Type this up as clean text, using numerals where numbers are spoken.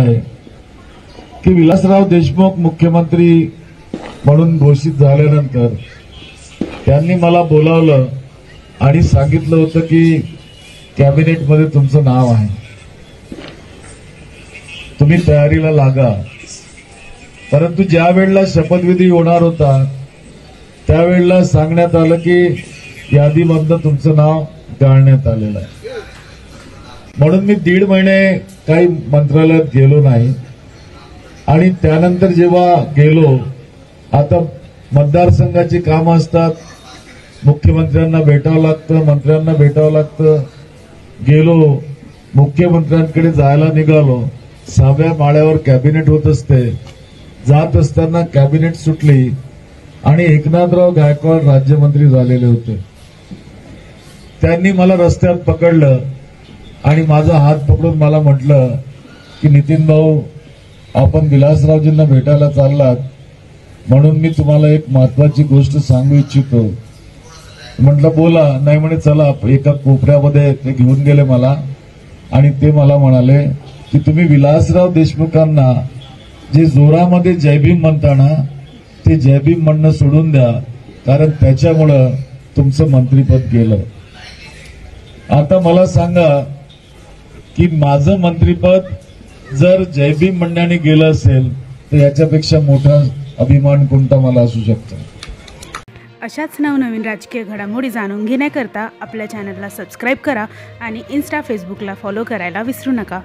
आहे की विलासराव देशमुख मुख्यमंत्री म्हणून घोषित झाल्यानंतर त्यांनी मला बोलावलं आणि सांगितलं होतं की कॅबिनेटमध्ये तुमचं नाव आहे, तुम्ही तयारीला लागा। परंतु ज्या वेळेला शपथविधी होणार होता त्यावेळेला सांगण्यात आलं की यादीमधनं तुमचं नाव गाळण्यात आलेलं आहे। म्हणून मी 1.5 महिने काही मंत्रालयात गेलो नाही आणि त्यानंतर जेव्हा गेलो, आता मतदारसंघाची कामं असतात, मुख्यमंत्र्यांना भेटावं लागतं, मंत्र्यांना भेटावं लागतं। गेलो, मुख्यमंत्र्यांकडे जायला निघालो, 6व्या माळ्यावर कॅबिनेट होत असते, जात असताना कॅबिनेट सुटली आणि एकनाथराव गायकवाड राज्यमंत्री झालेले होते। त्यांनी मला रस्त्यात पकडलं आणि माझा हात पकडून मला म्हटलं की नितीन भाऊ, आपण विलासरावजींना भेटायला चाललात म्हणून मी तुम्हाला एक महत्वाची गोष्ट सांगू इच्छितो। म्हटलं बोला। नाही म्हणे चला। एका कोपऱ्यामध्ये ते घेऊन गेले मला आणि ते मला म्हणाले की तुम्ही विलासराव देशमुखांना जे जोरामध्ये जय भीम म्हणताना ते जय भीम म्हणणं सोडून द्या, कारण त्याच्यामुळं तुमचं मंत्रिपद गेलं। आता मला सांगा की माझं मंत्रिपद जर जय भीम म्हणण्याने गेलं असेल तर याच्यापेक्षा मोठा अभिमान कोणता मला असू शकतो। अशाच नवनवीन राजकीय घडामोडी जाणून घेण्याकरता आपल्या चॅनलला सबस्क्राईब करा आणि इन्स्टा फेसबुकला फॉलो करायला विसरू नका।